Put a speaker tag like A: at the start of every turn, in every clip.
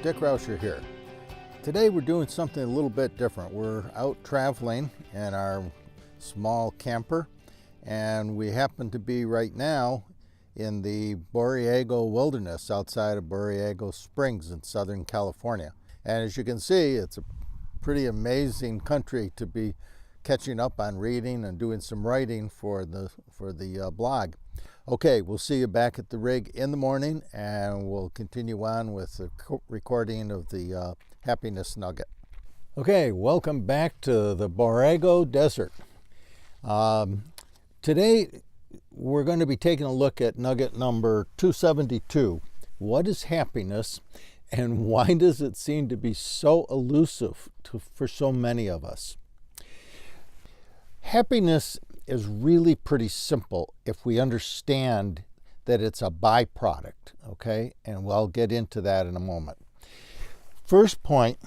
A: Dick Rauscher here. Today we're doing something a little bit different. We're out traveling in our small camper, and we happen to be right now in the Borrego Wilderness outside of Borrego Springs in Southern California. And as you can see, it's a pretty amazing country to be catching up on reading and doing some writing for the blog. Okay, we'll see you back at the rig in the morning, and we'll continue on with the recording of the Happiness Nugget. Okay, welcome back to the Borrego Desert. Today we're going to be taking a look at nugget number 272. What is happiness, and why does it seem to be so elusive for so many of us? Happiness is really pretty simple if we understand that it's a byproduct, okay? And we'll get into that in a moment. First point,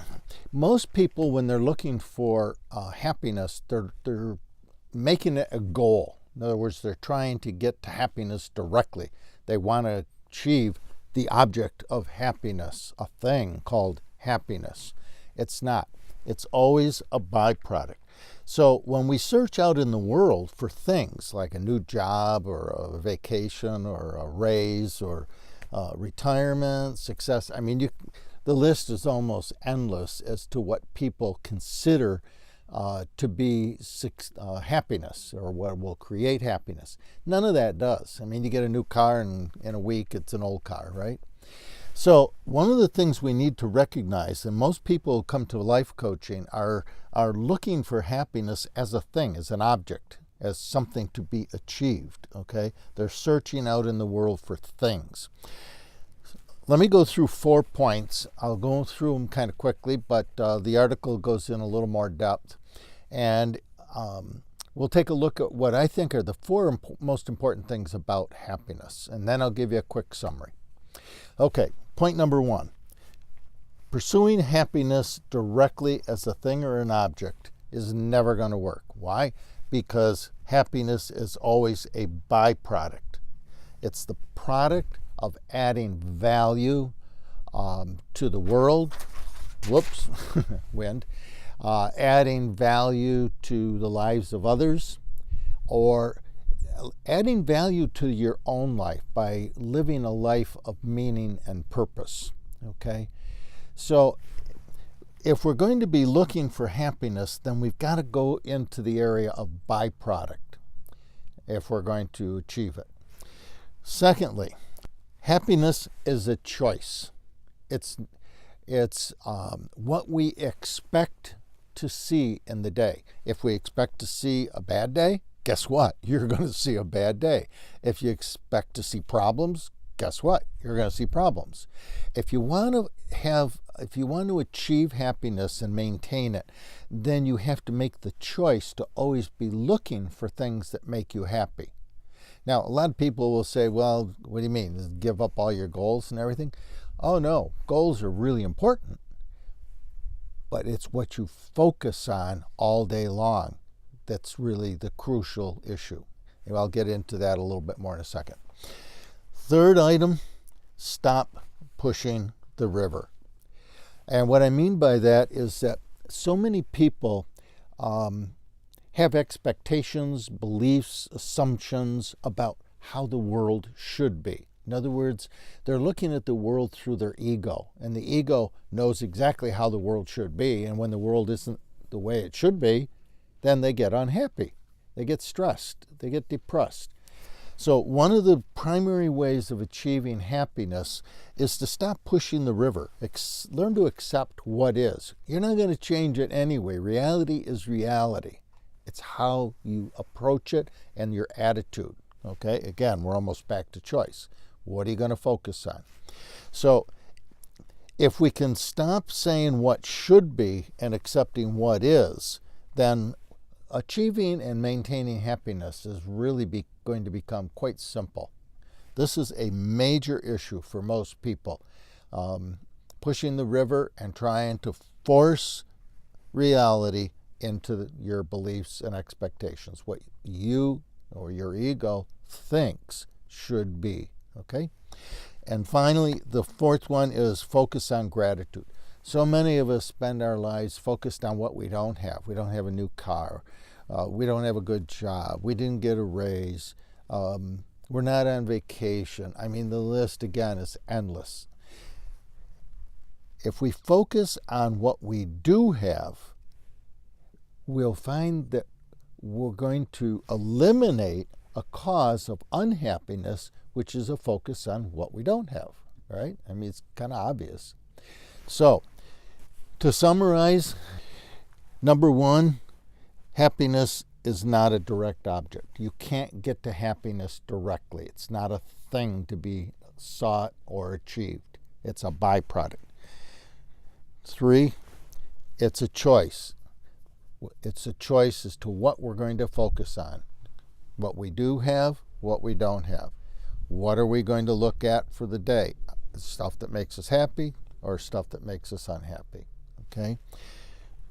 A: most people when they're looking for happiness, they're making it a goal. In other words, they're trying to get to happiness directly. They want to achieve the object of happiness, a thing called happiness. It's not. It's always a byproduct. So when we search out in the world for things like a new job or a vacation or a raise or retirement, success, I mean, the list is almost endless as to what people consider to be happiness or what will create happiness. None of that does. I mean, you get a new car and in a week it's an old car, right? So one of the things we need to recognize, and most people who come to life coaching are looking for happiness as a thing, as an object, as something to be achieved, okay? They're searching out in the world for things. Let me go through 4 points. I'll go through them kind of quickly, but the article goes in a little more depth. And we'll take a look at what I think are the 4 most important things about happiness, and then I'll give you a quick summary. Okay, point number 1. Pursuing happiness directly as a thing or an object is never going to work. Why? Because happiness is always a byproduct. It's the product of adding value to the world. Whoops, wind. Adding value to the lives of others, or adding value to your own life by living a life of meaning and purpose, okay? So if we're going to be looking for happiness, then we've got to go into the area of byproduct if we're going to achieve it. Secondly, happiness is a choice. It's what we expect to see in the day. If we expect to see a bad day, guess what? You're going to see a bad day. If you expect to see problems, guess what? You're going to see problems. If you want to achieve happiness and maintain it, then you have to make the choice to always be looking for things that make you happy. Now, a lot of people will say, well, what do you mean? Give up all your goals and everything? Oh, no. Goals are really important. But it's what you focus on all day long that's really the crucial issue. And I'll get into that a little bit more in a second. Third item, stop pushing the river. And what I mean by that is that so many people have expectations, beliefs, assumptions about how the world should be. In other words, they're looking at the world through their ego, and the ego knows exactly how the world should be, and when the world isn't the way it should be, then they get unhappy, they get stressed, they get depressed. So one of the primary ways of achieving happiness is to stop pushing the river. Learn to accept what is. You're not going to change it anyway. Reality is reality. It's how you approach it and your attitude. Okay, again, we're almost back to choice. What are you going to focus on? So if we can stop saying what should be and accepting what is, then achieving and maintaining happiness is really going to become quite simple. This is a major issue for most people. Pushing the river and trying to force reality into your beliefs and expectations, what you or your ego thinks should be, okay? And finally, the fourth one is focus on gratitude. So many of us spend our lives focused on what we don't have. We don't have a new car. We don't have a good job. We didn't get a raise. We're not on vacation. I mean, the list, again, is endless. If we focus on what we do have, we'll find that we're going to eliminate a cause of unhappiness, which is a focus on what we don't have, right? I mean, it's kind of obvious. So, to summarize, number one, happiness is not a direct object. You can't get to happiness directly. It's not a thing to be sought or achieved. It's a byproduct. 3, it's a choice. It's a choice as to what we're going to focus on. What we do have, what we don't have. What are we going to look at for the day? Stuff that makes us happy or stuff that makes us unhappy. Okay?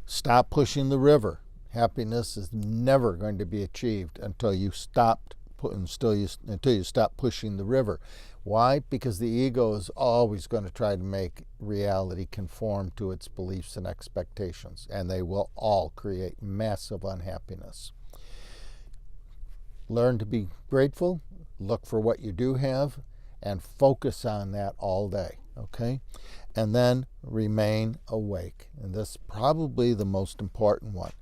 A: Stop pushing the river. Happiness is never going to be achieved until you stop pushing the river. Why? Because the ego is always going to try to make reality conform to its beliefs and expectations, and they will all create massive unhappiness. Learn to be grateful, look for what you do have, and focus on that all day, okay? And then remain awake. And this is probably the most important one.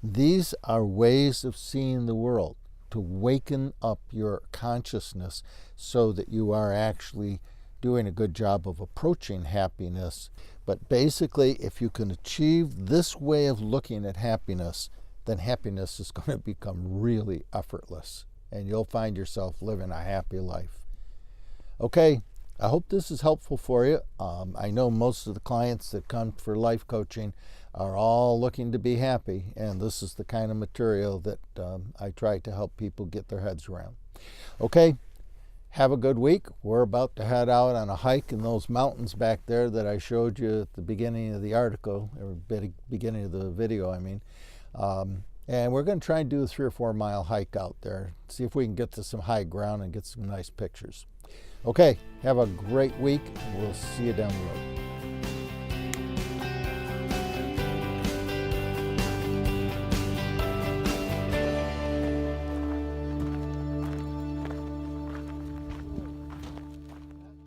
A: These are ways of seeing the world, to waken up your consciousness so that you are actually doing a good job of approaching happiness. But basically, if you can achieve this way of looking at happiness, then happiness is going to become really effortless, and you'll find yourself living a happy life. Okay, I hope this is helpful for you. I know most of the clients that come for life coaching are all looking to be happy, and this is the kind of material that I try to help people get their heads around. Okay, have a good week. We're about to head out on a hike in those mountains back there that I showed you at the beginning of the article, or beginning of the video, I mean. And we're going to try and do a 3 or 4 mile hike out there, see if we can get to some high ground and get some nice pictures. Okay, have a great week. We'll see you down the road.